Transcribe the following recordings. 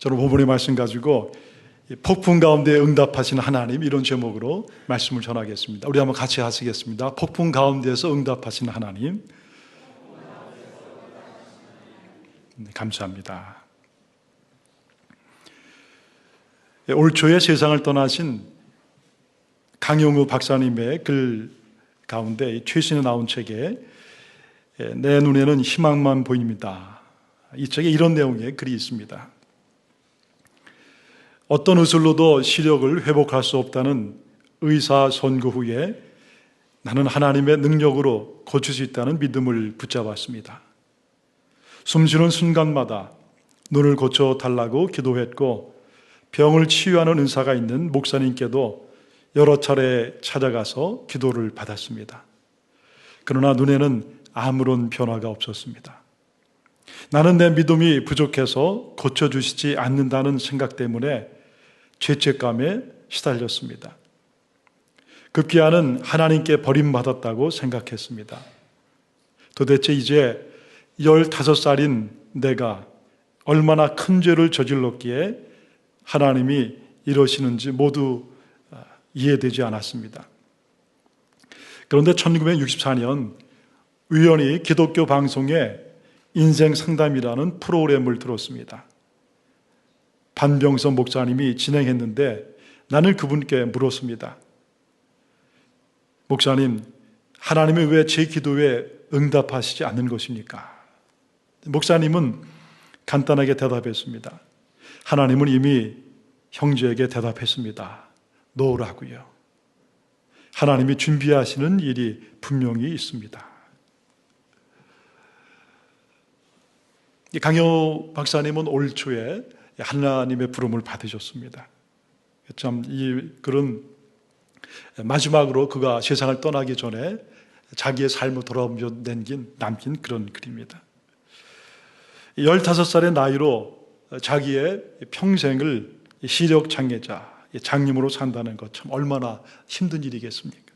저는 본문의 말씀 가지고 폭풍 가운데 응답하시는 하나님, 이런 제목으로 말씀을 전하겠습니다. 우리 한번 같이 하시겠습니다. 폭풍 가운데서 응답하시는 하나님. 네, 감사합니다. 올 초에 세상을 떠나신 강용우 박사님의 글 가운데 최신에 나온 책에 내 눈에는 희망만 보입니다. 이 책에 이런 내용의 글이 있습니다. 어떤 의술로도 시력을 회복할 수 없다는 의사 선고 후에 나는 하나님의 능력으로 고칠 수 있다는 믿음을 붙잡았습니다. 숨쉬는 순간마다 눈을 고쳐달라고 기도했고 병을 치유하는 은사가 있는 목사님께도 여러 차례 찾아가서 기도를 받았습니다. 그러나 눈에는 아무런 변화가 없었습니다. 나는 내 믿음이 부족해서 고쳐주시지 않는다는 생각 때문에 죄책감에 시달렸습니다. 급기야는 하나님께 버림받았다고 생각했습니다. 도대체 이제 15살인 내가 얼마나 큰 죄를 저질렀기에 하나님이 이러시는지 모두 이해되지 않았습니다. 그런데 1964년 우연히 기독교 방송에 인생 상담이라는 프로그램을 들었습니다. 반병선 목사님이 진행했는데 나는 그분께 물었습니다. 목사님, 하나님이 왜 제 기도에 응답하시지 않는 것입니까? 목사님은 간단하게 대답했습니다. 하나님은 이미 형제에게 대답했습니다. 놓으라고요. 하나님이 준비하시는 일이 분명히 있습니다. 강효 박사님은 올 초에 하나님의 부름을 받으셨습니다. 참 이 글은 마지막으로 그가 세상을 떠나기 전에 자기의 삶을 돌아보며 남긴 그런 글입니다. 15살의 나이로 자기의 평생을 시력장애자, 장님으로 산다는 것 참 얼마나 힘든 일이겠습니까?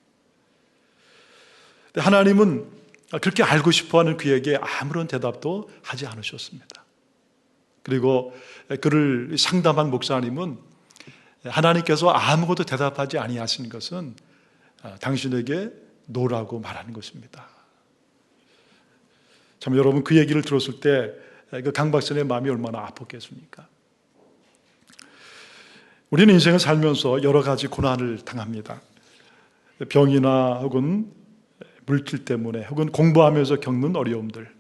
하나님은 그렇게 알고 싶어하는 그에게 아무런 대답도 하지 않으셨습니다. 그리고 그를 상담한 목사님은 하나님께서 아무것도 대답하지 아니하신 것은 당신에게 놓으라고 말하는 것입니다. 참 여러분, 그 얘기를 들었을 때 그 강 박사님의 마음이 얼마나 아팠겠습니까? 우리는 인생을 살면서 여러 가지 고난을 당합니다. 병이나 혹은 물질 때문에 혹은 공부하면서 겪는 어려움들,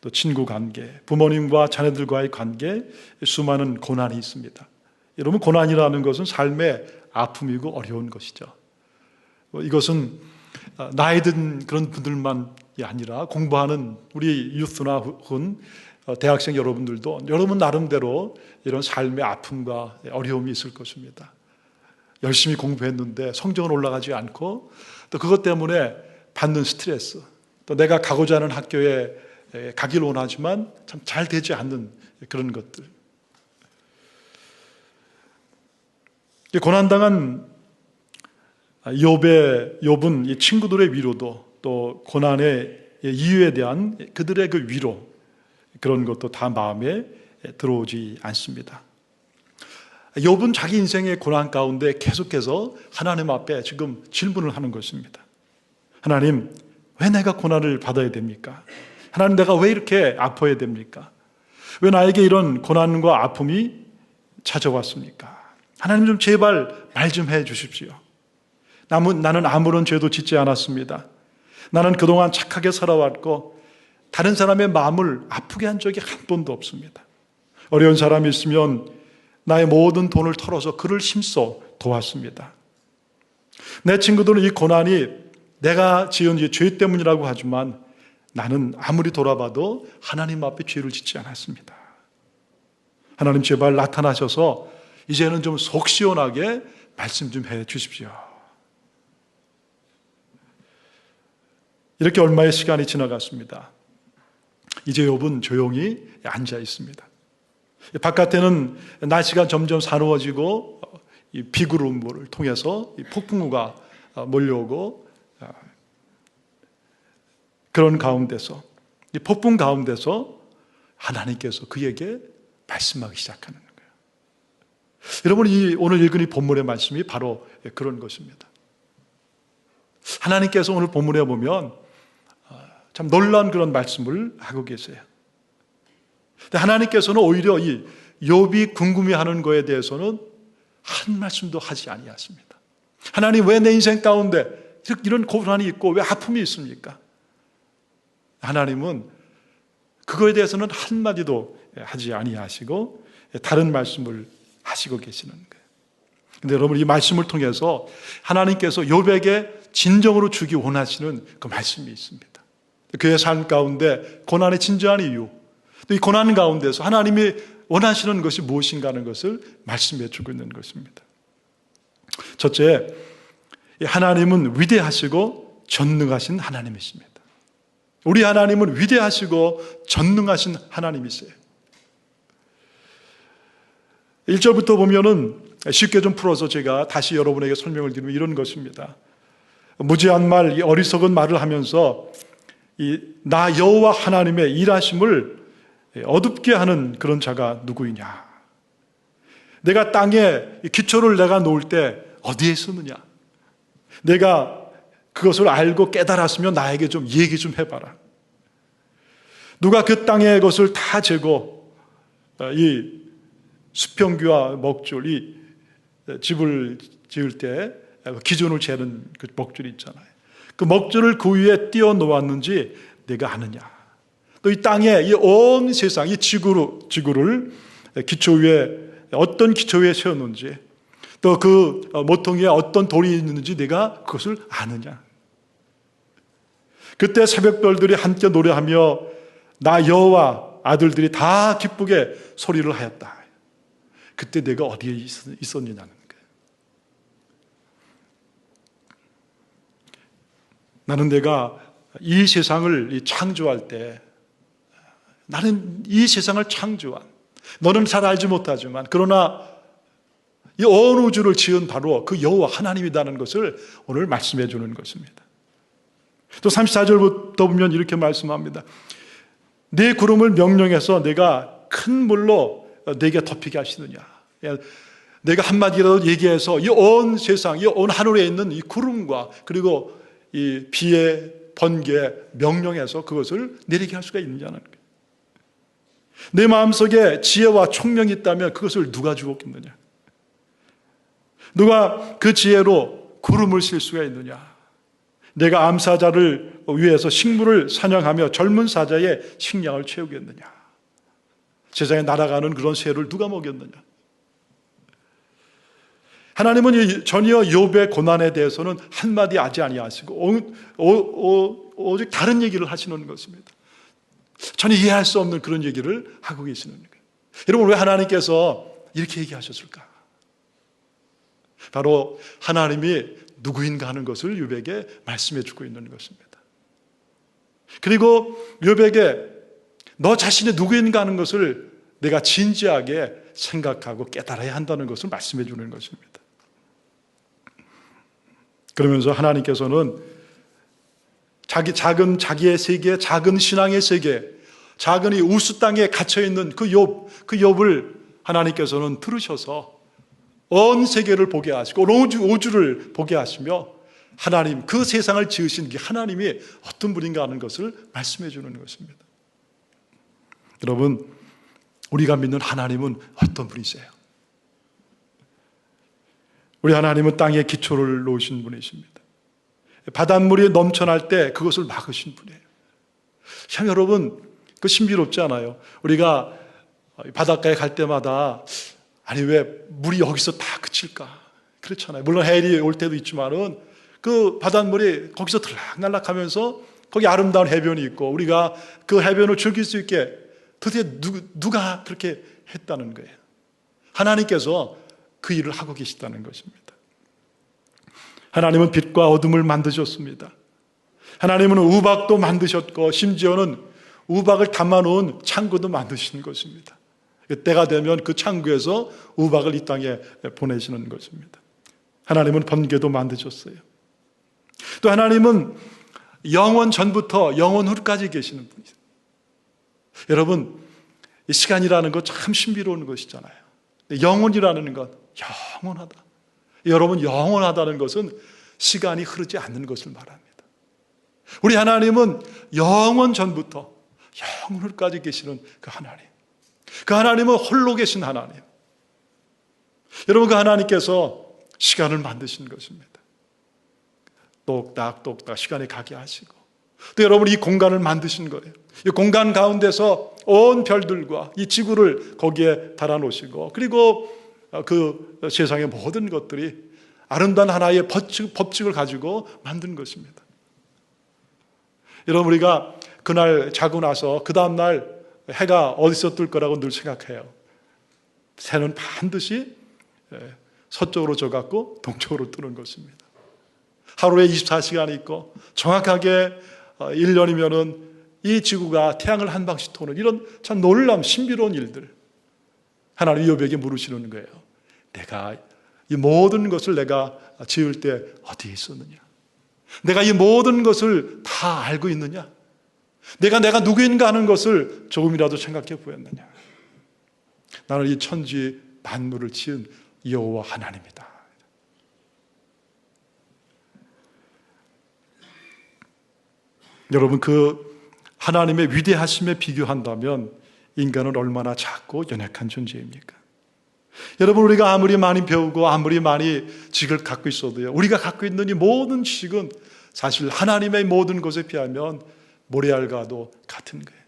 또 친구 관계, 부모님과 자녀들과의 관계, 수많은 고난이 있습니다. 여러분, 고난이라는 것은 삶의 아픔이고 어려운 것이죠. 이것은 나이 든 그런 분들만이 아니라 공부하는 우리 유스나 혹은 대학생 여러분들도 여러분 나름대로 이런 삶의 아픔과 어려움이 있을 것입니다. 열심히 공부했는데 성적은 올라가지 않고 또 그것 때문에 받는 스트레스, 또 내가 가고자 하는 학교에 가길 원하지만 참 잘 되지 않는 그런 것들. 고난당한 욥은 이 친구들의 위로도 또 고난의 이유에 대한 그들의 그 위로, 그런 것도 다 마음에 들어오지 않습니다. 욥은 자기 인생의 고난 가운데 계속해서 하나님 앞에 지금 질문을 하는 것입니다. 하나님, 왜 내가 고난을 받아야 됩니까? 하나님, 내가 왜 이렇게 아파야 됩니까? 왜 나에게 이런 고난과 아픔이 찾아왔습니까? 하나님, 좀 제발 말 좀 해 주십시오. 나는 아무런 죄도 짓지 않았습니다. 나는 그동안 착하게 살아왔고 다른 사람의 마음을 아프게 한 적이 한 번도 없습니다. 어려운 사람이 있으면 나의 모든 돈을 털어서 그를 힘써 도왔습니다. 내 친구들은 이 고난이 내가 지은 죄 때문이라고 하지만 나는 아무리 돌아봐도 하나님 앞에 죄를 짓지 않았습니다. 하나님, 제발 나타나셔서 이제는 좀 속 시원하게 말씀 좀 해 주십시오. 이렇게 얼마의 시간이 지나갔습니다. 이제 욥은 조용히 앉아 있습니다. 바깥에는 날씨가 점점 사나워지고 이 비구름을 통해서 이 폭풍우가 몰려오고, 그런 가운데서, 이 폭풍 가운데서 하나님께서 그에게 말씀하기 시작하는 거예요. 여러분, 오늘 읽은 이 본문의 말씀이 바로 그런 것입니다. 하나님께서 오늘 본문에 보면 참 놀라운 그런 말씀을 하고 계세요. 하나님께서는 오히려 이 욥이 궁금해하는 거에 대해서는 한 말씀도 하지 아니하십니다. 하나님, 왜 내 인생 가운데 이런 고난이 있고 왜 아픔이 있습니까? 하나님은 그거에 대해서는 한마디도 하지 아니하시고 다른 말씀을 하시고 계시는 거예요. 근데 여러분, 이 말씀을 통해서 하나님께서 욥에게 진정으로 주기 원하시는 그 말씀이 있습니다. 그의 삶 가운데 고난의 진정한 이유, 또 이 고난 가운데서 하나님이 원하시는 것이 무엇인가 하는 것을 말씀해 주고 있는 것입니다. 첫째, 하나님은 위대하시고 전능하신 하나님이십니다. 우리 하나님은 위대하시고 전능하신 하나님이세요. 1절부터 보면은 쉽게 좀 풀어서 제가 다시 여러분에게 설명을 드리면 이런 것입니다. 무지한 말, 이 어리석은 말을 하면서 나 여호와 하나님의 일하심을 어둡게 하는 그런 자가 누구이냐? 내가 땅에 기초를 내가 놓을 때 어디에 있었느냐? 내가 그것을 알고 깨달았으면 나에게 좀 얘기 좀 해봐라. 누가 그 땅의 것을 다 재고 이 수평규와 먹줄, 이 집을 지을 때 기준을 재는 그 먹줄이 있잖아요. 그 먹줄을 그 위에 띄워 놓았는지 내가 아느냐? 또 이 땅에 이 온 세상, 이 지구를 기초 위에 어떤 기초 위에 세웠는지, 또 그 모퉁이에 어떤 돌이 있는지 내가 그것을 아느냐? 그때 새벽별들이 함께 노래하며 나 여호와 아들들이 다 기쁘게 소리를 하였다. 그때 내가 어디에 있었느냐는 거예요. 나는 내가 이 세상을 창조할 때, 나는 이 세상을 창조한, 너는 잘 알지 못하지만 그러나 이 온 우주를 지은 바로 그 여호와 하나님이라는 것을 오늘 말씀해 주는 것입니다. 또 34절부터 보면 이렇게 말씀합니다. 네 구름을 명령해서 내가 큰 물로 내게 덮이게 하시느냐? 내가 한마디라도 얘기해서 이 온 세상, 이 온 하늘에 있는 이 구름과 그리고 이 비의 번개 명령해서 그것을 내리게 할 수가 있느냐는 거예요. 내 마음속에 지혜와 총명이 있다면 그것을 누가 주었겠느냐? 누가 그 지혜로 구름을 쓸 수가 있느냐? 내가 암사자를 위해서 식물을 사냥하며 젊은 사자의 식량을 채우겠느냐? 세상에 날아가는 그런 새를 누가 먹였느냐? 하나님은 전혀 욥의 고난에 대해서는 한마디 하지 아니하시고 오직 다른 얘기를 하시는 것입니다. 전혀 이해할 수 없는 그런 얘기를 하고 계시는 거예요. 여러분, 왜 하나님께서 이렇게 얘기하셨을까? 바로 하나님이 누구인가 하는 것을 욥에게 말씀해 주고 있는 것입니다. 그리고 욥에게 너 자신이 누구인가 하는 것을 내가 진지하게 생각하고 깨달아야 한다는 것을 말씀해 주는 것입니다. 그러면서 하나님께서는 자기의 세계, 작은 신앙의 세계, 작은 이 우스 땅에 갇혀있는 그 욥을 하나님께서는 들으셔서 온 세계를 보게 하시고 온 우주를 보게 하시며 하나님, 그 세상을 지으신 게 하나님이 어떤 분인가 하는 것을 말씀해 주는 것입니다. 여러분, 우리가 믿는 하나님은 어떤 분이세요? 우리 하나님은 땅에 기초를 놓으신 분이십니다. 바닷물이 넘쳐날 때 그것을 막으신 분이에요. 참 여러분, 그 신비롭지 않아요? 우리가 바닷가에 갈 때마다 아니 왜 물이 여기서 다 그칠까? 그렇잖아요. 물론 해일이 올 때도 있지만은 그 바닷물이 거기서 들락날락하면서 거기 아름다운 해변이 있고 우리가 그 해변을 즐길 수 있게 도대체 누가 그렇게 했다는 거예요? 하나님께서 그 일을 하고 계시다는 것입니다. 하나님은 빛과 어둠을 만드셨습니다. 하나님은 우박도 만드셨고 심지어는 우박을 담아놓은 창고도 만드신 것입니다. 때가 되면 그 창고에서 우박을 이 땅에 보내시는 것입니다. 하나님은 번개도 만드셨어요. 또 하나님은 영원 전부터 영원 후까지 계시는 분이세요. 여러분, 이 시간이라는 것 참 신비로운 것이잖아요. 영혼이라는 것, 영원하다. 여러분, 영원하다는 것은 시간이 흐르지 않는 것을 말합니다. 우리 하나님은 영원 전부터 영원까지 계시는 그 하나님. 그 하나님은 홀로 계신 하나님. 여러분, 그 하나님께서 시간을 만드신 것입니다. 똑딱똑딱 시간이 가게 하시고, 또 여러분 이 공간을 만드신 거예요. 이 공간 가운데서 온 별들과 이 지구를 거기에 달아놓으시고, 그리고 그 세상의 모든 것들이 아름다운 하나의 법칙을 가지고 만든 것입니다. 여러분, 우리가 그날 자고 나서 그 다음날 해가 어디서 뜰 거라고 늘 생각해요. 새는 반드시 서쪽으로 져갖고 동쪽으로 뜨는 것입니다. 하루에 24시간이 있고 정확하게 1년이면은 이 지구가 태양을 한 방씩 도는 이런 참 놀라운 신비로운 일들, 하나님이 요백에 물으시는 거예요. 내가 이 모든 것을 내가 지을 때 어디에 있었느냐? 내가 이 모든 것을 다 알고 있느냐? 내가 누구인가 하는 것을 조금이라도 생각해 보였느냐? 나는 이 천지 만물을 지은 여호와 하나님이다. 여러분, 그 하나님의 위대하심에 비교한다면 인간은 얼마나 작고 연약한 존재입니까? 여러분, 우리가 아무리 많이 배우고 아무리 많이 지식을 갖고 있어도요, 우리가 갖고 있는 이 모든 지식은 사실 하나님의 모든 것에 비하면 모래알과도 같은 거예요.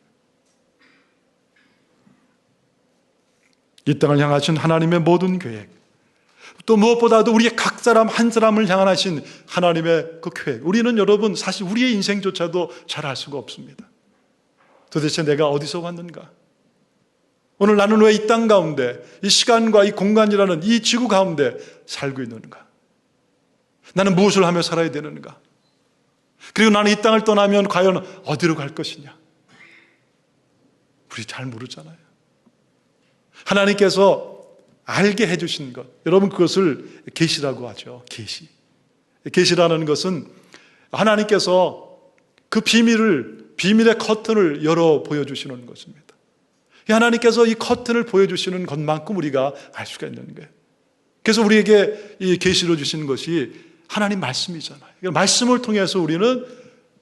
이 땅을 향하신 하나님의 모든 계획, 또 무엇보다도 우리의 각 사람 한 사람을 향하신 하나님의 그 계획, 우리는 여러분 사실 우리의 인생조차도 잘 알 수가 없습니다. 도대체 내가 어디서 왔는가? 오늘 나는 왜 이 땅 가운데, 이 시간과 이 공간이라는 이 지구 가운데 살고 있는가? 나는 무엇을 하며 살아야 되는가? 그리고 나는 이 땅을 떠나면 과연 어디로 갈 것이냐? 우리 잘 모르잖아요. 하나님께서 알게 해주신 것, 여러분 그것을 계시라고 하죠. 계시라는 것은 하나님께서 그 비밀의 커튼을 열어 보여주시는 것입니다. 하나님께서 이 커튼을 보여주시는 것만큼 우리가 알 수가 있는 거예요. 그래서 우리에게 이 계시로 주신 것이 하나님 말씀이잖아요. 말씀을 통해서 우리는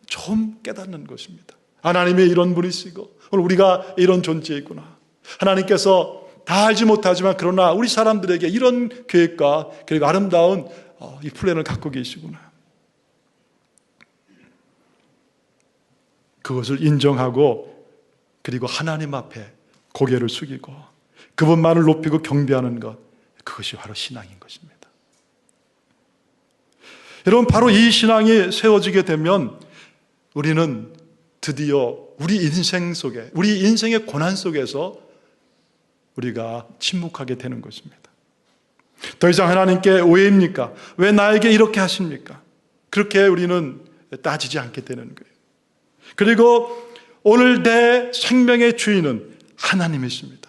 좀 깨닫는 것입니다. 하나님의 이런 분이시고 오늘 우리가 이런 존재이구나. 하나님께서 다 알지 못하지만 그러나 우리 사람들에게 이런 계획과 그리고 아름다운 이 플랜을 갖고 계시구나. 그것을 인정하고 그리고 하나님 앞에 고개를 숙이고 그분만을 높이고 경배하는 것, 그것이 바로 신앙인 것입니다. 여러분, 바로 이 신앙이 세워지게 되면 우리는 드디어 우리 인생 속에, 우리 인생의 고난 속에서 우리가 침묵하게 되는 것입니다. 더 이상 하나님께 왜입니까? 왜 나에게 이렇게 하십니까? 그렇게 우리는 따지지 않게 되는 거예요. 그리고 오늘 내 생명의 주인은 하나님이십니다.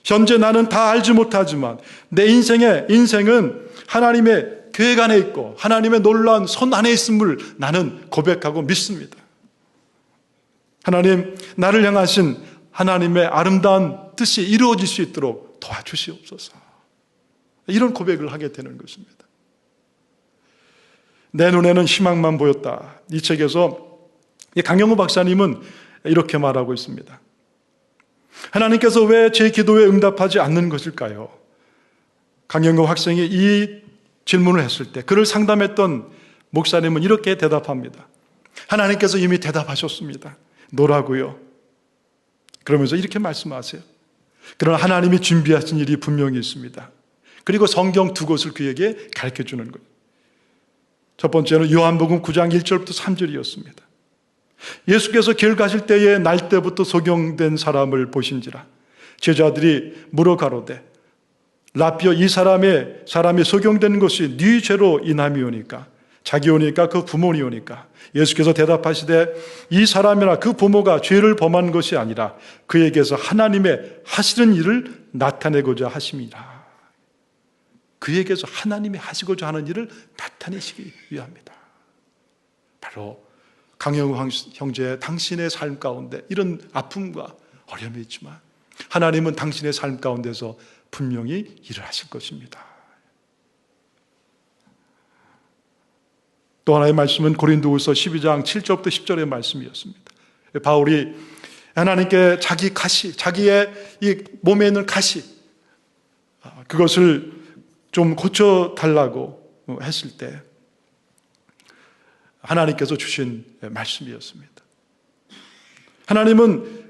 현재 나는 다 알지 못하지만 내 인생은 하나님의 계획 안에 있고 하나님의 놀라운 손 안에 있음을 나는 고백하고 믿습니다. 하나님, 나를 향하신 하나님의 아름다운 뜻이 이루어질 수 있도록 도와주시옵소서. 이런 고백을 하게 되는 것입니다. 내 눈에는 희망만 보였다. 이 책에서 강영우 박사님은 이렇게 말하고 있습니다. 하나님께서 왜 제 기도에 응답하지 않는 것일까요? 강영우 학생이 이 질문을 했을 때 그를 상담했던 목사님은 이렇게 대답합니다. 하나님께서 이미 대답하셨습니다. 노라고요. 그러면서 이렇게 말씀하세요. 그러나 하나님이 준비하신 일이 분명히 있습니다. 그리고 성경 두 곳을 그에게 가르쳐주는 거예요. 첫 번째는 요한복음 9장 1절부터 3절이었습니다. 예수께서 길 가실 때에 날 때부터 소경된 사람을 보신지라 제자들이 물어 가로되 라피어, 이 사람이 소경된 것이 네 죄로 인함이오니까 자기오니까 그 부모니오니까. 예수께서 대답하시되 이 사람이나 그 부모가 죄를 범한 것이 아니라 그에게서 하나님의 하시는 일을 나타내고자 하심이라. 그에게서 하나님이 하시고자 하는 일을 나타내시기 위함이다. 바로 강영우 형제, 당신의 삶 가운데 이런 아픔과 어려움이 있지만 하나님은 당신의 삶 가운데서 분명히 일을 하실 것입니다. 또 하나의 말씀은 고린도후서 12장 7절부터 10절의 말씀이었습니다. 바울이 하나님께 자기 가시, 자기의 이 몸에 있는 가시, 그것을 좀 고쳐달라고 했을 때 하나님께서 주신 말씀이었습니다. 하나님은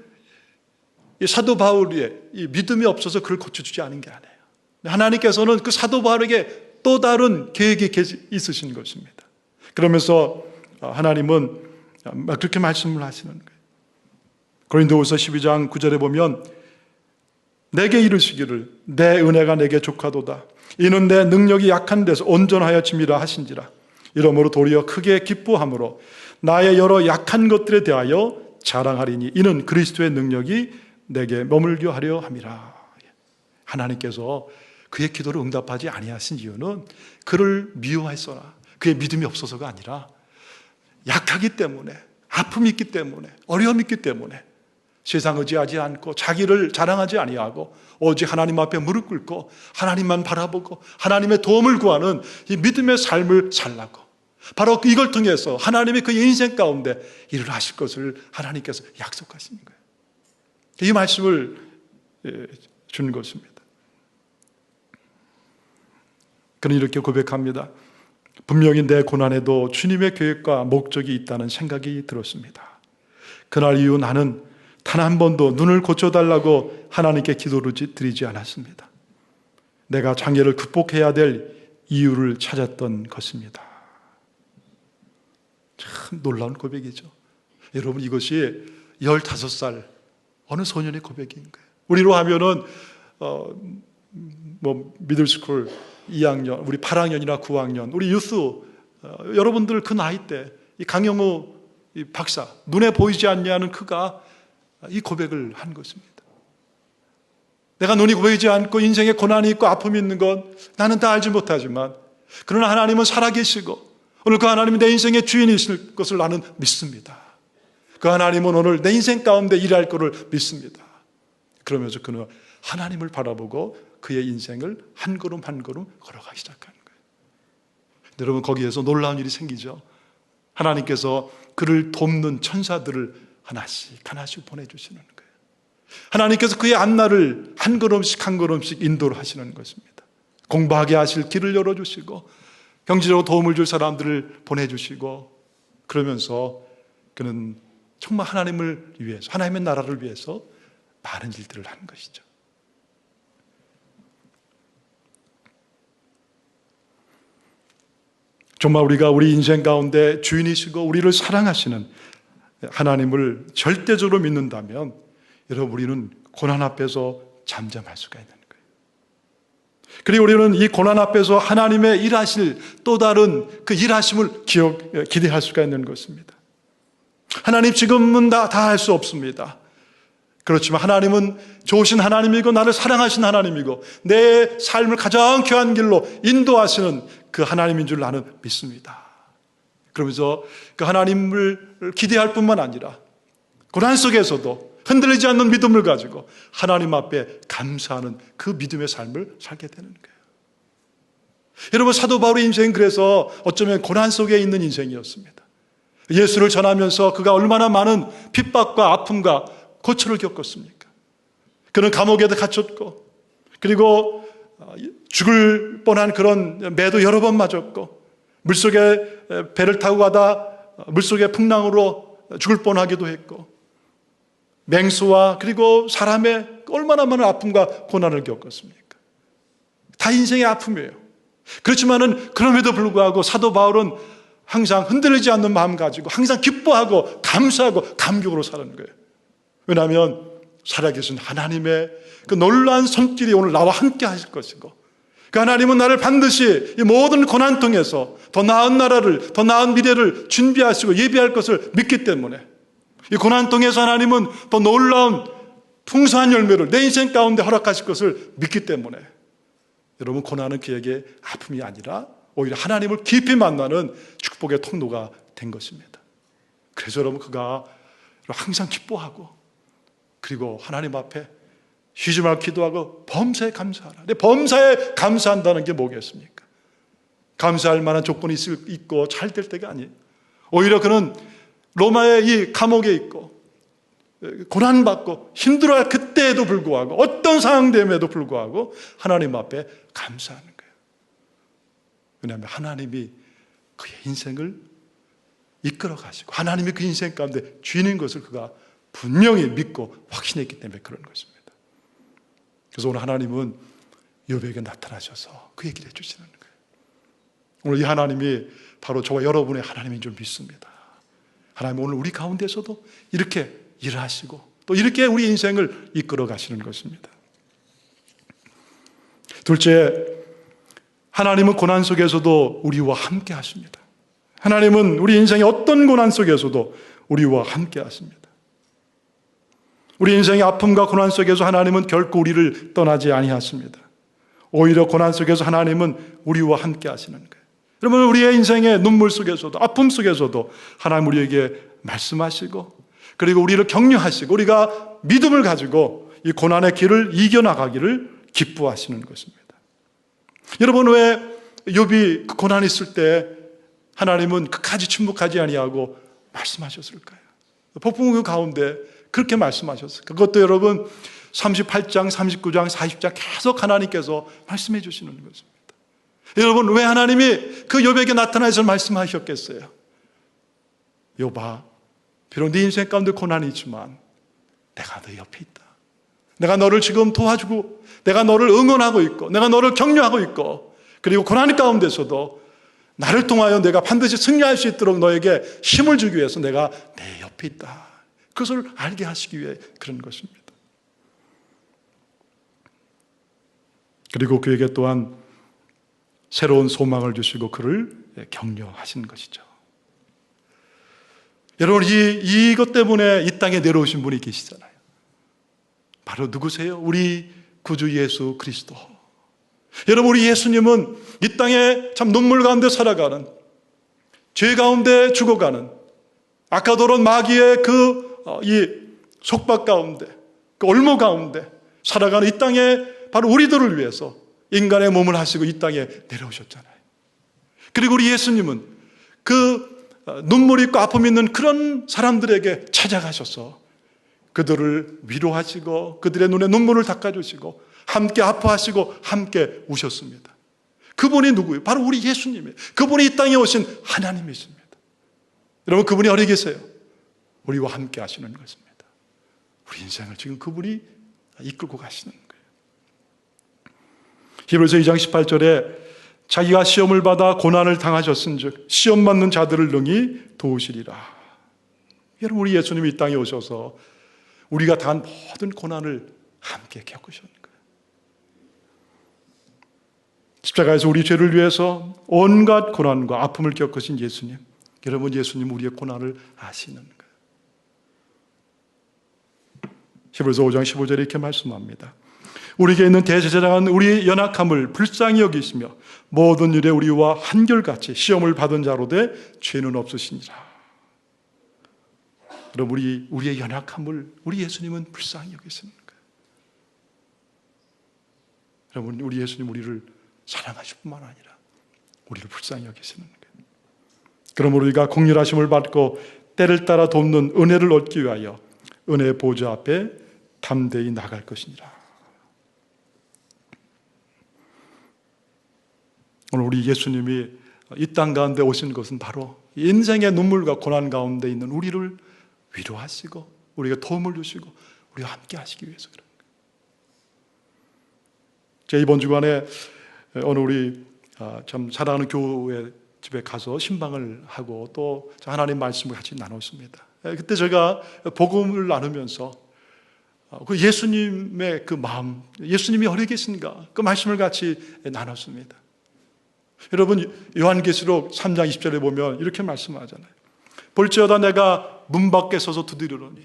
이 사도 바울의 이 믿음이 없어서 그를 고쳐주지 않은 게 아니에요. 하나님께서는 그 사도 바울에게 또 다른 계획이 있으신 것입니다. 그러면서 하나님은 그렇게 말씀을 하시는 거예요. 고린도후서 12장 9절에 보면 내게 이르시기를 내 은혜가 내게 족하도다. 이는 내 능력이 약한 데서 온전하여 짐이라 하신지라. 이러므로 도리어 크게 기뻐함으로 나의 여러 약한 것들에 대하여 자랑하리니 이는 그리스도의 능력이 내게 머물게 하려 함이라. 하나님께서 그의 기도를 응답하지 아니하신 이유는 그를 미워했거나 그의 믿음이 없어서가 아니라 약하기 때문에, 아픔이 있기 때문에, 어려움이 있기 때문에 세상 의지하지 않고 자기를 자랑하지 아니하고 오직 하나님 앞에 무릎 꿇고 하나님만 바라보고 하나님의 도움을 구하는 이 믿음의 삶을 살라고, 바로 이걸 통해서 하나님이 그의 인생 가운데 일을 하실 것을 하나님께서 약속하시는 거예요. 이 말씀을 준 것입니다. 그는 이렇게 고백합니다. 분명히 내 고난에도 주님의 계획과 목적이 있다는 생각이 들었습니다. 그날 이후 나는 단 한 번도 눈을 고쳐달라고 하나님께 기도를 드리지 않았습니다. 내가 장애를 극복해야 될 이유를 찾았던 것입니다. 참 놀라운 고백이죠. 여러분, 이것이 15살 어느 소년의 고백인 거예요. 우리로 하면은 미들스쿨 2학년, 우리 8학년이나 9학년, 우리 유스 여러분들 그 나이 때 이 강영우 이 박사, 눈에 보이지 않냐는 그가 이 고백을 한 것입니다. 내가 눈이 보이지 않고 인생에 고난이 있고 아픔이 있는 건 나는 다 알지 못하지만 그러나 하나님은 살아계시고 오늘 그 하나님이 내 인생의 주인이실 것을 나는 믿습니다. 그 하나님은 오늘 내 인생 가운데 일할 것을 믿습니다. 그러면서 그는 하나님을 바라보고 그의 인생을 한 걸음 한 걸음 걸어가기 시작하는 거예요. 여러분, 거기에서 놀라운 일이 생기죠. 하나님께서 그를 돕는 천사들을 하나씩 보내주시는 거예요. 하나님께서 그의 앞날을 한 걸음씩 한 걸음씩 인도를 하시는 것입니다. 공부하게 하실 길을 열어주시고 경제적으로 도움을 줄 사람들을 보내주시고, 그러면서 그는 정말 하나님을 위해서, 하나님의 나라를 위해서 많은 일들을 하는 것이죠. 정말 우리가 우리 인생 가운데 주인이시고 우리를 사랑하시는 하나님을 절대적으로 믿는다면 여러분, 우리는 고난 앞에서 잠잠할 수가 있는 거예요. 그리고 우리는 이 고난 앞에서 하나님의 일하실 또 다른 그 일하심을 기대할 수가 있는 것입니다. 하나님 지금은 다 할 수 없습니다. 그렇지만 하나님은 좋으신 하나님이고 나를 사랑하신 하나님이고 내 삶을 가장 귀한 길로 인도하시는 그 하나님인 줄 나는 믿습니다. 그러면서 그 하나님을 기대할 뿐만 아니라 고난 속에서도 흔들리지 않는 믿음을 가지고 하나님 앞에 감사하는 그 믿음의 삶을 살게 되는 거예요. 여러분, 사도 바울의 인생은 그래서 어쩌면 고난 속에 있는 인생이었습니다. 예수를 전하면서 그가 얼마나 많은 핍박과 아픔과 고초를 겪었습니까? 그는 감옥에도 갇혔고, 그리고 죽을 뻔한 그런 매도 여러 번 맞았고, 물속에 배를 타고 가다 물속에 풍랑으로 죽을 뻔하기도 했고, 맹수와 그리고 사람의 얼마나 많은 아픔과 고난을 겪었습니까? 다 인생의 아픔이에요. 그렇지만은 그럼에도 불구하고 사도 바울은 항상 흔들리지 않는 마음 가지고 항상 기뻐하고 감사하고 감격으로 사는 거예요. 왜냐하면 살아계신 하나님의 그 놀라운 손길이 오늘 나와 함께 하실 것이고, 그 하나님은 나를 반드시 이 모든 고난 통해서 더 나은 나라를, 더 나은 미래를 준비하시고 예비할 것을 믿기 때문에 이 고난 통해서 하나님은 더 놀라운 풍성한 열매를 내 인생 가운데 허락하실 것을 믿기 때문에 여러분, 고난은 그에게 아픔이 아니라 오히려 하나님을 깊이 만나는 축복의 통로가 된 것입니다. 그래서 여러분, 그가 항상 기뻐하고 그리고 하나님 앞에 쉬지 말고 기도하고 범사에 감사하라. 근데 범사에 감사한다는 게 뭐겠습니까? 감사할 만한 조건이 있고 잘 될 때가 아니에요. 오히려 그는 로마의 이 감옥에 있고 고난받고 힘들어할 그때에도 불구하고 어떤 상황됨에도 불구하고 하나님 앞에 감사하는 거예요. 왜냐하면 하나님이 그의 인생을 이끌어 가시고 하나님이 그 인생 가운데 주인인 것을 그가 분명히 믿고 확신했기 때문에 그런 것입니다. 그래서 오늘 하나님은 욥에게 나타나셔서 그 얘기를 해주시는 거예요. 오늘 이 하나님이 바로 저와 여러분의 하나님인 줄 믿습니다. 하나님 오늘 우리 가운데서도 이렇게 일하시고 또 이렇게 우리 인생을 이끌어 가시는 것입니다. 둘째, 하나님은 고난 속에서도 우리와 함께 하십니다. 하나님은 우리 인생의 어떤 고난 속에서도 우리와 함께 하십니다. 우리 인생의 아픔과 고난 속에서 하나님은 결코 우리를 떠나지 아니하십니다. 오히려 고난 속에서 하나님은 우리와 함께 하시는 거예요. 여러분, 우리의 인생의 눈물 속에서도 아픔 속에서도 하나님 우리에게 말씀하시고 그리고 우리를 격려하시고 우리가 믿음을 가지고 이 고난의 길을 이겨나가기를 기뻐하시는 것입니다. 여러분, 왜 욥이 그 고난이 있을 때 하나님은 끝까지 침묵하지 아니하고 말씀하셨을까요? 폭풍우 가운데 그렇게 말씀하셨어요. 그것도 여러분 38장, 39장, 40장 계속 하나님께서 말씀해 주시는 것입니다. 여러분, 왜 하나님이 그 욥에게 나타나서 말씀하셨겠어요? 욥아, 비록 네 인생 가운데 고난이 있지만 내가 너 옆에 있다. 내가 너를 지금 도와주고 내가 너를 응원하고 있고 내가 너를 격려하고 있고 그리고 고난 가운데서도 나를 통하여 내가 반드시 승리할 수 있도록 너에게 힘을 주기 위해서 내가 내 옆에 있다. 그것을 알게 하시기 위해 그런 것입니다. 그리고 그에게 또한 새로운 소망을 주시고 그를 격려하신 것이죠. 여러분, 이것 때문에 이 땅에 내려오신 분이 계시잖아요. 바로 누구세요? 우리 구주 예수 그리스도. 여러분, 우리 예수님은 이 땅에 참 눈물 가운데 살아가는, 죄 가운데 죽어가는, 아까도론 마귀의 이 속박 가운데, 그 올무 가운데 살아가는 이 땅에 바로 우리들을 위해서 인간의 몸을 하시고 이 땅에 내려오셨잖아요. 그리고 우리 예수님은 그 눈물 있고 아픔 있는 그런 사람들에게 찾아가셔서 그들을 위로하시고 그들의 눈에 눈물을 닦아주시고 함께 아파하시고 함께 우셨습니다. 그분이 누구예요? 바로 우리 예수님이에요. 그분이 이 땅에 오신 하나님이십니다. 여러분, 그분이 어디 계세요? 우리와 함께 하시는 것입니다. 우리 인생을 지금 그분이 이끌고 가시는 거예요. 히브리서 2장 18절에 자기가 시험을 받아 고난을 당하셨은즉 시험 받는 자들을 능히 도우시리라. 여러분, 우리 예수님이 이 땅에 오셔서 우리가 당한 모든 고난을 함께 겪으셨는 거예요. 십자가에서 우리 죄를 위해서 온갖 고난과 아픔을 겪으신 예수님. 여러분, 예수님 우리의 고난을 아시는 거예요. 히브리서 5장 15절에 이렇게 말씀합니다. 우리에게 있는 대제사장은 우리의 연약함을 불쌍히 여기시며 모든 일에 우리와 한결같이 시험을 받은 자로 돼 죄는 없으시니라. 그럼 우리의 연약함을 우리 예수님은 불쌍히 여기시는 거예요. 여러분, 우리 예수님 우리를 사랑하실 뿐만 아니라 우리를 불쌍히 여기시는 거예요. 그러므로 우리가 긍휼하심을 받고 때를 따라 돕는 은혜를 얻기 위하여 은혜의 보좌 앞에 담대히 나갈 것이니라. 오늘 우리 예수님이 이 땅 가운데 오신 것은 바로 인생의 눈물과 고난 가운데 있는 우리를 위로하시고 우리에게 도움을 주시고 우리와 함께 하시기 위해서 그런 거예요. 제가 이번 주간에 어느 우리 참 사랑하는 교회 집에 가서 신방을 하고 또 하나님 말씀을 같이 나눴습니다. 그때 제가 복음을 나누면서 그 예수님의 그 마음, 예수님이 어디 계신가 그 말씀을 같이 나눴습니다. 여러분, 요한계시록 3장 20절에 보면 이렇게 말씀하잖아요. 볼지어다 내가 문 밖에 서서 두드리노니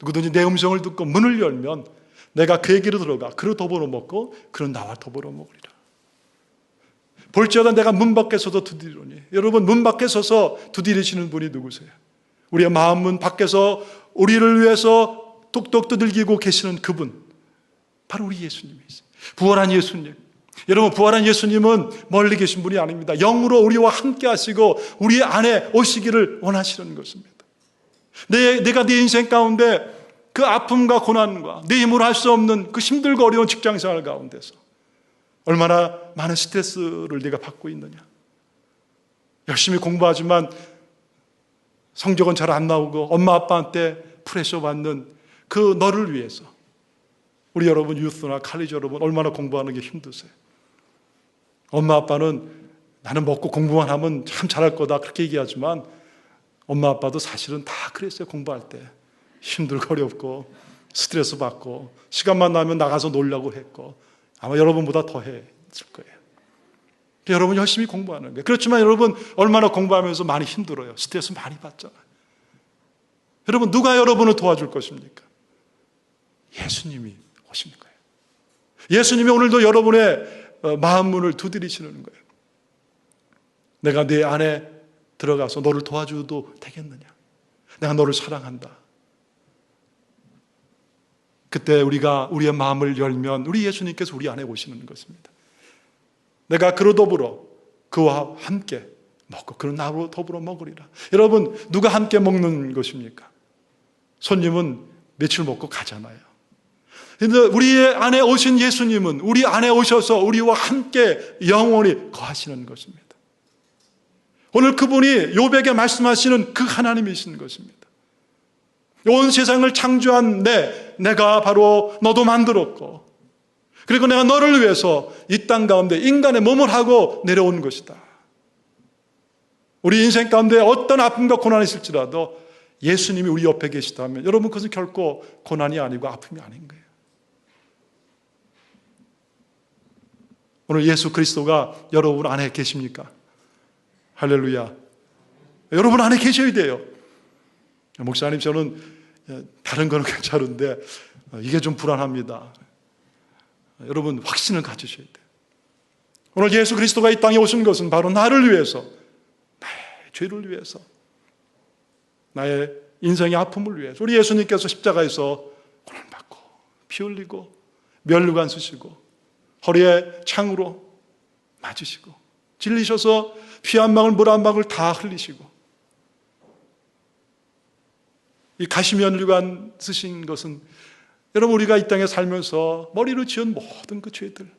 누구든지 내 음성을 듣고 문을 열면 내가 그에게로 들어가 그로 더불어 먹고 그는 나와 더불어 먹으리라. 볼지어다 내가 문 밖에 서서 두드리노니. 여러분, 문 밖에 서서 두드리시는 분이 누구세요? 우리의 마음 문 밖에서 우리를 위해서 톡톡 두들기고 계시는 그분, 바로 우리 예수님이세요. 부활한 예수님. 여러분, 부활한 예수님은 멀리 계신 분이 아닙니다. 영으로 우리와 함께 하시고 우리 안에 오시기를 원하시는 것입니다. 내가 네 인생 가운데 그 아픔과 고난과 내 힘으로 할 수 없는 그 힘들고 어려운 직장생활 가운데서 얼마나 많은 스트레스를 네가 받고 있느냐. 열심히 공부하지만 성적은 잘 안 나오고 엄마 아빠한테 프레셔 받는 그 너를 위해서 우리 여러분 유스나 칼리지 여러분 얼마나 공부하는 게 힘드세요. 엄마 아빠는 나는 먹고 공부만 하면 참 잘할 거다 그렇게 얘기하지만 엄마 아빠도 사실은 다 그랬어요. 공부할 때 힘들고 어렵고 스트레스 받고 시간만 나면 나가서 놀려고 했고 아마 여러분보다 더 했을 거예요. 여러분 열심히 공부하는 거예요. 그렇지만 여러분 얼마나 공부하면서 많이 힘들어요. 스트레스 많이 받잖아요. 여러분 누가 여러분을 도와줄 것입니까? 예수님이 오시는 거예요. 예수님이 오늘도 여러분의 마음문을 두드리시는 거예요. 내가 네 안에 들어가서 너를 도와줘도 되겠느냐? 내가 너를 사랑한다. 그때 우리가 우리의 마음을 열면 우리 예수님께서 우리 안에 오시는 것입니다. 내가 그로 더불어 그와 함께 먹고 그는 나로 더불어 먹으리라. 여러분 누가 함께 먹는 것입니까? 손님은 며칠 먹고 가잖아요. 그런데 우리 안에 오신 예수님은 우리 안에 오셔서 우리와 함께 영원히 거하시는 것입니다. 오늘 그분이 욥에게 말씀하시는 그 하나님이신 것입니다. 온 세상을 창조한 내가 바로 너도 만들었고 그리고 내가 너를 위해서 이 땅 가운데 인간의 몸을 하고 내려온 것이다. 우리 인생 가운데 어떤 아픔과 고난이 있을지라도 예수님이 우리 옆에 계시다면 여러분 그것은 결코 고난이 아니고 아픔이 아닌 거예요. 오늘 예수 그리스도가 여러분 안에 계십니까? 할렐루야. 여러분 안에 계셔야 돼요. 목사님 저는 다른 거는 괜찮은데 이게 좀 불안합니다. 여러분 확신을 가지셔야 돼요. 오늘 예수 그리스도가 이 땅에 오신 것은 바로 나를 위해서, 나의 죄를 위해서, 나의 인생의 아픔을 위해서 우리 예수님께서 십자가에서 고난받고 피 흘리고 면류관 쓰시고 허리에 창으로 맞으시고 찔리셔서 피 한 방울 물 한 방울 다 흘리시고 이 가시면류관 쓰신 것은 여러분 우리가 이 땅에 살면서 머리로 지은 모든 그 죄들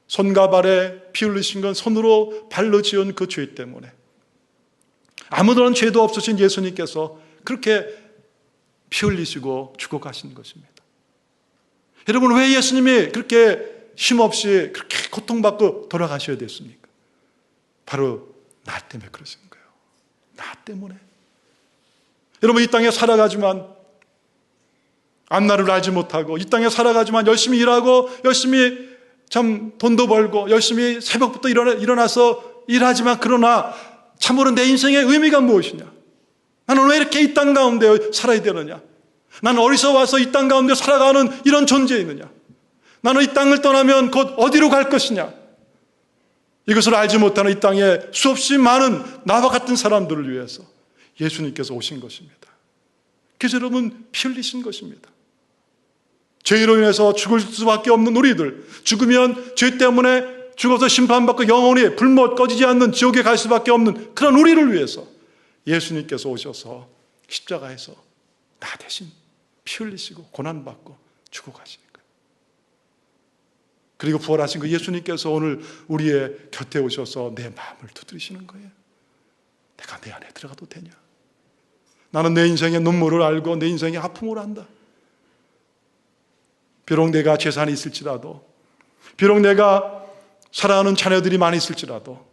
손과 발에 피 흘리신 건 손으로 발로 지은 그 죄 때문에 아무런 죄도 없으신 예수님께서 그렇게 피 흘리시고 죽어가신 것입니다. 여러분 왜 예수님이 그렇게 힘없이 그렇게 고통받고 돌아가셔야 됐습니까? 바로 나 때문에 그러신 거예요. 나 때문에. 여러분 이 땅에 살아가지만 앞날을 알지 못하고 이 땅에 살아가지만 열심히 일하고 열심히 참 돈도 벌고 열심히 새벽부터 일어나서 일하지만 그러나 참으로 내 인생의 의미가 무엇이냐? 나는 왜 이렇게 이 땅 가운데 살아야 되느냐? 나는 어디서 와서 이 땅 가운데 살아가는 이런 존재이느냐? 나는 이 땅을 떠나면 곧 어디로 갈 것이냐? 이것을 알지 못하는 이 땅에 수없이 많은 나와 같은 사람들을 위해서 예수님께서 오신 것입니다. 그래서 여러분 피 흘리신 것입니다. 죄로 인해서 죽을 수밖에 없는 우리들, 죽으면 죄 때문에 죽어서 심판받고 영원히 불못 꺼지지 않는 지옥에 갈 수밖에 없는 그런 우리를 위해서 예수님께서 오셔서 십자가에서 나 대신 피 흘리시고 고난받고 죽어가시는 거예요. 그리고 부활하신 그 예수님께서 오늘 우리의 곁에 오셔서 내 마음을 두드리시는 거예요. 내가 내 안에 들어가도 되냐? 나는 내 인생의 눈물을 알고 내 인생의 아픔을 안다. 비록 내가 재산이 있을지라도, 비록 내가 사랑하는 자녀들이 많이 있을지라도,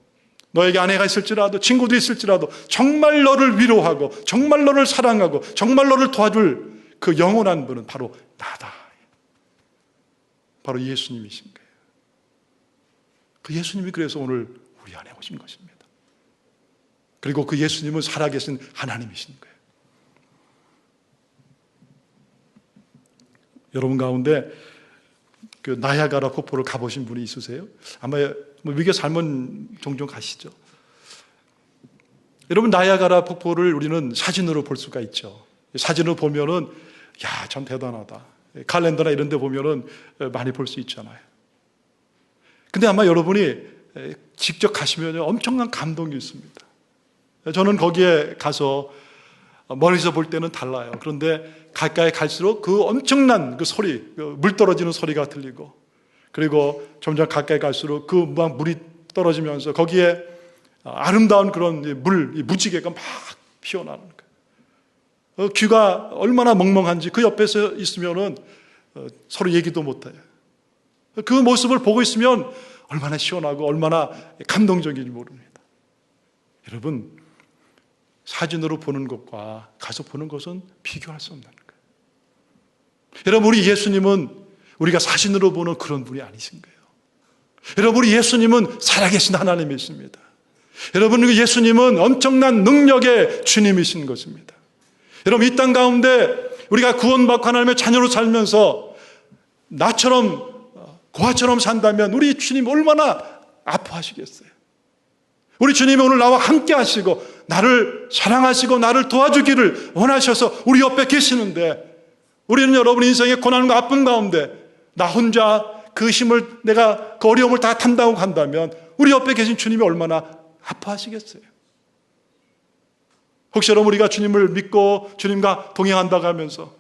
너에게 아내가 있을지라도, 친구도 있을지라도 정말 너를 위로하고 정말 너를 사랑하고 정말 너를 도와줄 그 영원한 분은 바로 나다. 바로 예수님이신 거예요. 그 예수님이 그래서 오늘 우리 안에 오신 것입니다. 그리고 그 예수님은 살아계신 하나님이신 거예요. 여러분 가운데 그 나야가라 폭포를 가보신 분이 있으세요? 아마 미국에 살면 종종 가시죠. 여러분 나야가라 폭포를 우리는 사진으로 볼 수가 있죠. 사진으로 보면은 야, 참 대단하다. 칼렌더나 이런 데 보면은 많이 볼 수 있잖아요. 근데 아마 여러분이 직접 가시면 엄청난 감동이 있습니다. 저는 거기에 가서 멀리서 볼 때는 달라요. 그런데 가까이 갈수록 그 엄청난 그 소리, 물 떨어지는 소리가 들리고, 그리고 점점 가까이 갈수록 그 막 물이 떨어지면서 거기에 아름다운 그런 무지개가 막 피어나는 거예요. 귀가 얼마나 멍멍한지 그 옆에서 있으면은 서로 얘기도 못해요. 그 모습을 보고 있으면 얼마나 시원하고 얼마나 감동적인지 모릅니다. 여러분, 사진으로 보는 것과 가서 보는 것은 비교할 수 없는 거예요. 여러분, 우리 예수님은 우리가 사진으로 보는 그런 분이 아니신 거예요. 여러분, 우리 예수님은 살아계신 하나님이십니다. 여러분, 예수님은 엄청난 능력의 주님이신 것입니다. 여러분, 이 땅 가운데 우리가 구원받고 하나님의 자녀로 살면서 나처럼 고아처럼 산다면 우리 주님 얼마나 아파하시겠어요. 우리 주님이 오늘 나와 함께 하시고 나를 사랑하시고 나를 도와주기를 원하셔서 우리 옆에 계시는데, 우리는 여러분 인생의 고난과 아픔 가운데 나 혼자 그 힘을, 내가 그 어려움을 다 탄다고 한다면 우리 옆에 계신 주님이 얼마나 아파하시겠어요. 혹시 여러분, 우리가 주님을 믿고 주님과 동행한다고 하면서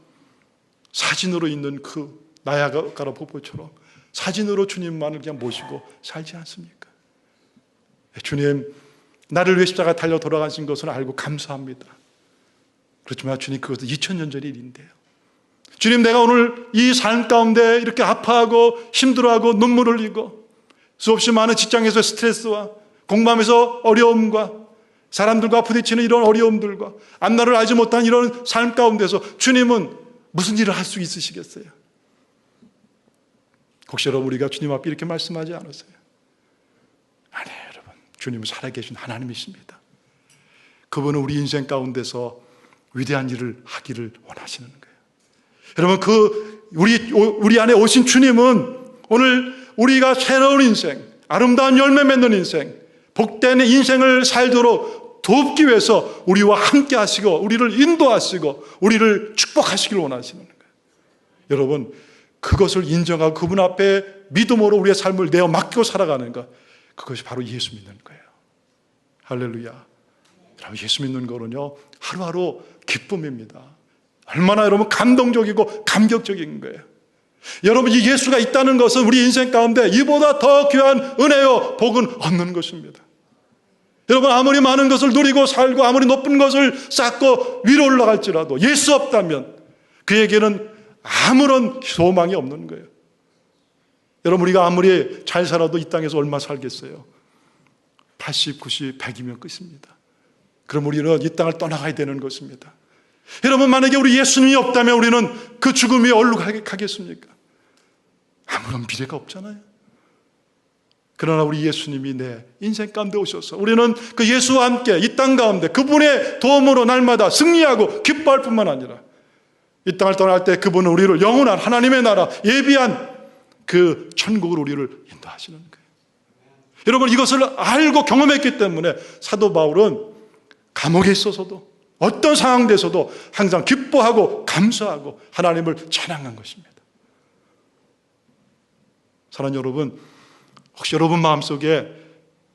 사진으로 있는 그 나야가라 폭포처럼 사진으로 주님만을 그냥 모시고 살지 않습니까? 주님, 나를 위해 십자가 달려 돌아가신 것을 알고 감사합니다. 그렇지만 주님, 그것은 2000년 전 일인데요. 주님, 내가 오늘 이 삶 가운데 이렇게 아파하고 힘들어하고 눈물 흘리고 수없이 많은 직장에서 스트레스와 공부하면서 어려움과 사람들과 부딪히는 이런 어려움들과 앞날을 알지 못한 이런 삶 가운데서 주님은 무슨 일을 할 수 있으시겠어요? 혹시 여러분, 우리가 주님 앞에 이렇게 말씀하지 않으세요? 아니에요, 여러분. 주님은 살아계신 하나님이십니다. 그분은 우리 인생 가운데서 위대한 일을 하기를 원하시는 거예요. 여러분, 우리 안에 오신 주님은 오늘 우리가 새로운 인생, 아름다운 열매 맺는 인생, 복된 인생을 살도록 돕기 위해서 우리와 함께 하시고 우리를 인도하시고 우리를 축복하시기를 원하시는 거예요. 여러분, 그것을 인정하고 그분 앞에 믿음으로 우리의 삶을 내어 맡기고 살아가는 것, 그것이 바로 예수 믿는 거예요. 할렐루야. 여러분, 예수 믿는 거는요, 하루하루 기쁨입니다. 얼마나 여러분 감동적이고 감격적인 거예요. 여러분, 이 예수가 있다는 것은 우리 인생 가운데 이보다 더 귀한 은혜요 복은 없는 것입니다. 여러분, 아무리 많은 것을 누리고 살고 아무리 높은 것을 쌓고 위로 올라갈지라도 예수 없다면 그에게는 아무런 소망이 없는 거예요. 여러분, 우리가 아무리 잘 살아도 이 땅에서 얼마 살겠어요? 80, 90, 100이면 끝입니다. 그럼 우리는 이 땅을 떠나가야 되는 것입니다. 여러분, 만약에 우리 예수님이 없다면 우리는 그 죽음 위에 어디로 가겠습니까? 아무런 미래가 없잖아요. 그러나 우리 예수님이 내 인생 가운데 오셔서 우리는 그 예수와 함께 이 땅 가운데 그분의 도움으로 날마다 승리하고 기뻐할 뿐만 아니라 이 땅을 떠날 때 그분은 우리를 영원한 하나님의 나라, 예비한 그 천국으로 우리를 인도하시는 거예요. 여러분, 이것을 알고 경험했기 때문에 사도 바울은 감옥에 있어서도 어떤 상황에서도 항상 기뻐하고 감사하고 하나님을 찬양한 것입니다. 사랑하는 여러분, 혹시 여러분 마음속에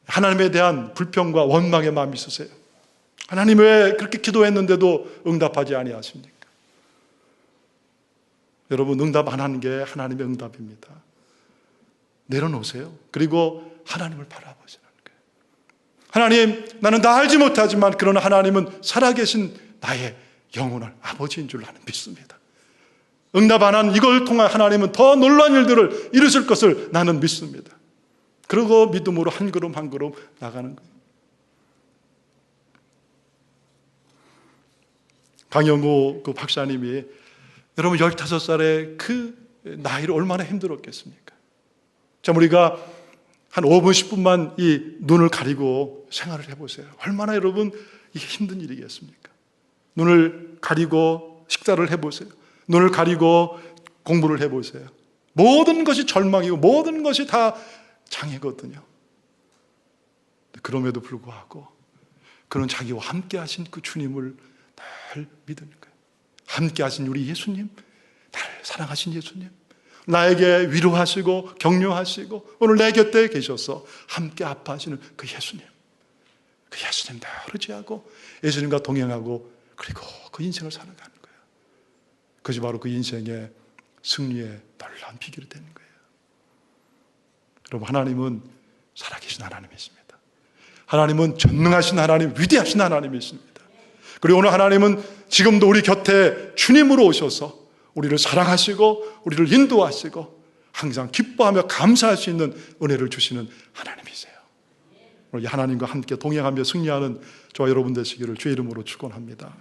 하나님에 대한 불평과 원망의 마음이 있으세요? 하나님, 왜 그렇게 기도했는데도 응답하지 아니하십니까? 여러분, 응답 안 하는 게 하나님의 응답입니다. 내려놓으세요. 그리고 하나님을 바라보시는 거예요. 하나님, 나는 다 알지 못하지만 그러나 하나님은 살아계신 나의 영원한 아버지인 줄 나는 믿습니다. 응답 안 한 이걸 통해 하나님은 더 놀라운 일들을 이루실 것을 나는 믿습니다. 그리고 믿음으로 한 걸음 한 걸음 나가는 거예요. 강영호 그 박사님이 여러분 15살의 그 나이를 얼마나 힘들었겠습니까? 자, 우리가 한 5분 10분만 이 눈을 가리고 생활을 해보세요. 얼마나 여러분 이게 힘든 일이겠습니까? 눈을 가리고 식사를 해보세요. 눈을 가리고 공부를 해보세요. 모든 것이 절망이고 모든 것이 다 장애거든요. 그럼에도 불구하고 그는 자기와 함께 하신 그 주님을 늘 믿는 거예요. 함께 하신 우리 예수님, 나를 사랑하신 예수님, 나에게 위로하시고 격려하시고 오늘 내 곁에 계셔서 함께 아파하시는 그 예수님 늘 의지하고 예수님과 동행하고 그리고 그 인생을 살아가는 거예요. 그것이 바로 그 인생의 승리의 놀라운 비결이 되는 거예요. 여러분, 하나님은 살아계신 하나님이십니다. 하나님은 전능하신 하나님, 위대하신 하나님이십니다. 그리고 오늘 하나님은 지금도 우리 곁에 주님으로 오셔서 우리를 사랑하시고 우리를 인도하시고 항상 기뻐하며 감사할 수 있는 은혜를 주시는 하나님이세요. 오늘 이 하나님과 함께 동행하며 승리하는 저와 여러분 되시기를 주의 이름으로 축원합니다.